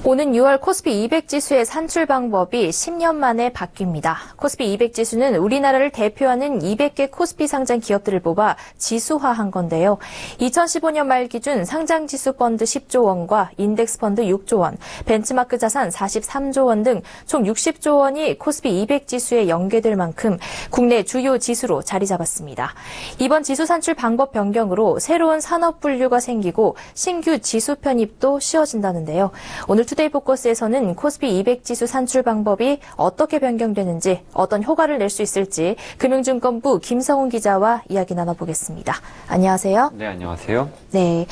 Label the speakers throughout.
Speaker 1: 오는 6월 코스피 200 지수의 산출 방법이 10년 만에 바뀝니다. 코스피 200 지수는 우리나라를 대표하는 200개 코스피 상장 기업들을 뽑아 지수화한 건데요. 2015년 말 기준 상장 지수 펀드 10조 원과 인덱스 펀드 6조 원, 벤치마크 자산 43조 원 등 총 60조 원이 코스피 200 지수에 연계될 만큼 국내 주요 지수로 자리 잡았습니다. 이번 지수 산출 방법 변경으로 새로운 산업 분류가 생기고 신규 지수 편입도 쉬워진다는데요. 오늘 투데이 포커스에서는 코스피 200 지수 산출 방법이 어떻게 변경되는지, 어떤 효과를 낼 수 있을지 금융증권부 김성훈 기자와 이야기 나눠보겠습니다. 안녕하세요.
Speaker 2: 네, 안녕하세요.
Speaker 1: 네.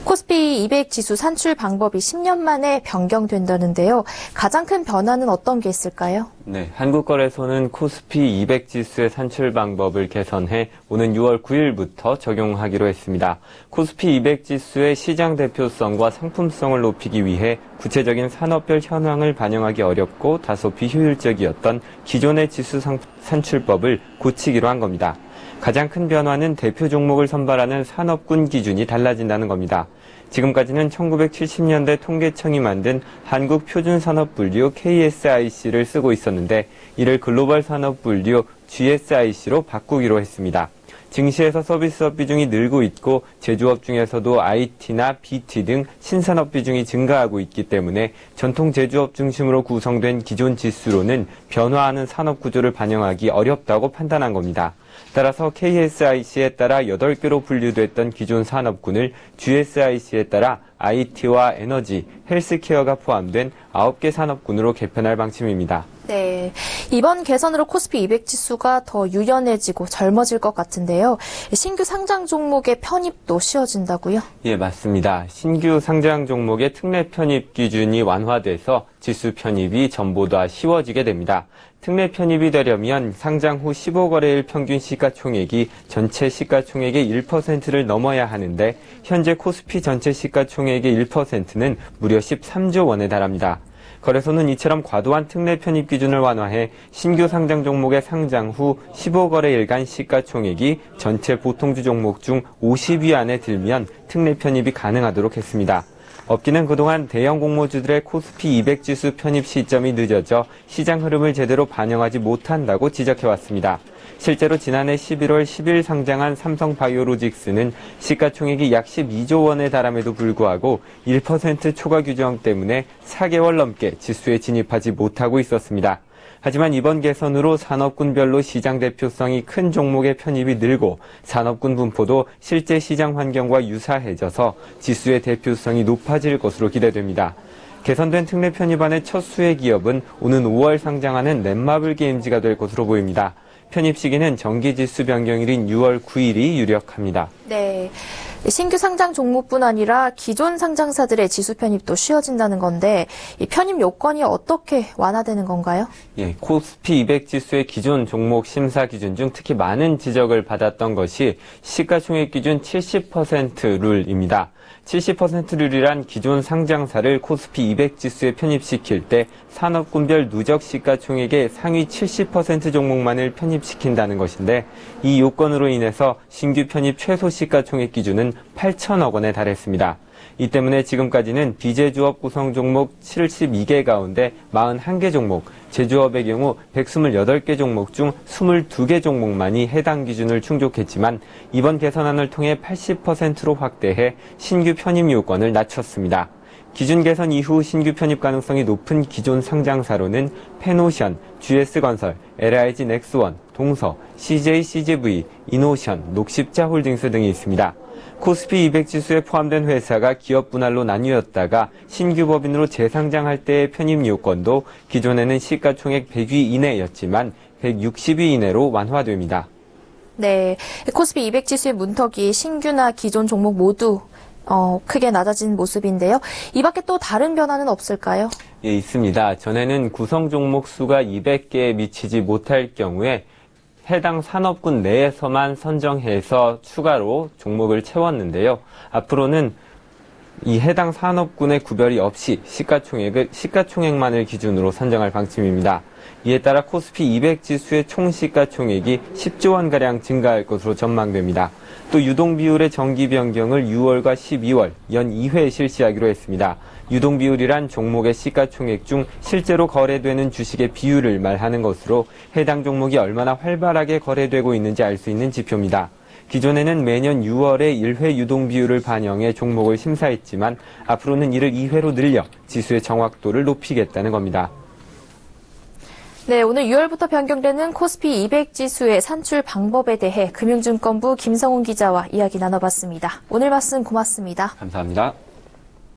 Speaker 1: 코스피 200 지수 산출 방법이 10년 만에 변경된다는데요. 가장 큰 변화는 어떤 게 있을까요?
Speaker 2: 네, 한국거래소는 코스피 200 지수의 산출 방법을 개선해 오는 6월 9일부터 적용하기로 했습니다. 코스피 200 지수의 시장 대표성과 상품성을 높이기 위해 구체적인 산업별 현황을 반영하기 어렵고 다소 비효율적이었던 기존의 지수 산출법을 고치기로 한 겁니다. 가장 큰 변화는 대표 종목을 선발하는 산업군 기준이 달라진다는 겁니다. 지금까지는 1970년대 통계청이 만든 한국표준산업분류 KSIC를 쓰고 있었는데 이를 글로벌 산업분류 GSIC로 바꾸기로 했습니다. 증시에서 서비스업 비중이 늘고 있고 제조업 중에서도 IT나 BT 등 신산업 비중이 증가하고 있기 때문에 전통 제조업 중심으로 구성된 기존 지수로는 변화하는 산업 구조를 반영하기 어렵다고 판단한 겁니다. 따라서 KSIC에 따라 8개로 분류됐던 기존 산업군을 GSIC에 따라 IT와 에너지, 헬스케어가 포함된 9개 산업군으로 개편할 방침입니다.
Speaker 1: 네, 이번 개선으로 코스피 200 지수가 더 유연해지고 젊어질 것 같은데요. 신규 상장 종목의 편입도 쉬워진다고요?
Speaker 2: 예, 맞습니다. 신규 상장 종목의 특례 편입 기준이 완화돼서 지수 편입이 전보다 쉬워지게 됩니다. 특례 편입이 되려면 상장 후 15거래일 평균 시가총액이 전체 시가총액의 1%를 넘어야 하는데 현재 코스피 전체 시가총액의 1%는 무려 13조 원에 달합니다. 거래소는 이처럼 과도한 특례 편입 기준을 완화해 신규 상장 종목의 상장 후 15거래일간 시가총액이 전체 보통주 종목 중 50위 안에 들면 특례 편입이 가능하도록 했습니다. 업계는 그동안 대형 공모주들의 코스피 200 지수 편입 시점이 늦어져 시장 흐름을 제대로 반영하지 못한다고 지적해왔습니다. 실제로 지난해 11월 10일 상장한 삼성바이오로직스는 시가총액이 약 12조 원에 달함에도 불구하고 1% 초과 규정 때문에 4개월 넘게 지수에 진입하지 못하고 있었습니다. 하지만 이번 개선으로 산업군별로 시장 대표성이 큰 종목의 편입이 늘고 산업군 분포도 실제 시장 환경과 유사해져서 지수의 대표성이 높아질 것으로 기대됩니다. 개선된 특례 편입안의 첫 수혜 기업은 오는 5월 상장하는 넷마블 게임즈가 될 것으로 보입니다. 편입 시기는 정기지수 변경일인 6월 9일이 유력합니다.
Speaker 1: 네, 신규 상장 종목뿐 아니라 기존 상장사들의 지수 편입도 쉬워진다는 건데 이 편입 요건이 어떻게 완화되는 건가요?
Speaker 2: 예, 코스피 200 지수의 기존 종목 심사 기준 중 특히 많은 지적을 받았던 것이 시가총액 기준 70% 룰입니다. 70% 룰이란 기존 상장사를 코스피 200 지수에 편입시킬 때 산업군별 누적 시가총액의 상위 70% 종목만을 편입시킨다는 것인데 이 요건으로 인해서 신규 편입 최소 시가총액 기준은 8천억 원에 달했습니다. 이 때문에 지금까지는 비제조업 구성 종목 72개 가운데 41개 종목, 제조업의 경우 128개 종목 중 22개 종목만이 해당 기준을 충족했지만 이번 개선안을 통해 80%로 확대해 신규 편입 요건을 낮췄습니다. 기준 개선 이후 신규 편입 가능성이 높은 기존 상장사로는 페노션, GS건설, LIG 넥스원, 동서, CJCGV, 이노션, 녹십자홀딩스 등이 있습니다. 코스피 200 지수에 포함된 회사가 기업 분할로 나뉘었다가 신규 법인으로 재상장할 때의 편입 요건도 기존에는 시가총액 100위 이내였지만 160위 이내로 완화됩니다.
Speaker 1: 네, 코스피 200 지수의 문턱이 신규나 기존 종목 모두 크게 낮아진 모습인데요. 이 밖에 또 다른 변화는 없을까요?
Speaker 2: 예, 있습니다. 전에는 구성 종목 수가 200개에 미치지 못할 경우에 해당 산업군 내에서만 선정해서 추가로 종목을 채웠는데요. 앞으로는 이 해당 산업군의 구별이 없이 시가총액만을 기준으로 산정할 방침입니다. 이에 따라 코스피 200 지수의 총 시가총액이 10조 원가량 증가할 것으로 전망됩니다. 또 유동 비율의 정기 변경을 6월과 12월 연 2회 실시하기로 했습니다. 유동 비율이란 종목의 시가총액 중 실제로 거래되는 주식의 비율을 말하는 것으로 해당 종목이 얼마나 활발하게 거래되고 있는지 알 수 있는 지표입니다. 기존에는 매년 6월에 1회 유동 비율을 반영해 종목을 심사했지만 앞으로는 이를 2회로 늘려 지수의 정확도를 높이겠다는 겁니다.
Speaker 1: 네, 오늘 6월부터 변경되는 코스피 200 지수의 산출 방법에 대해 금융증권부 김성훈 기자와 이야기 나눠봤습니다. 오늘 말씀 고맙습니다.
Speaker 2: 감사합니다.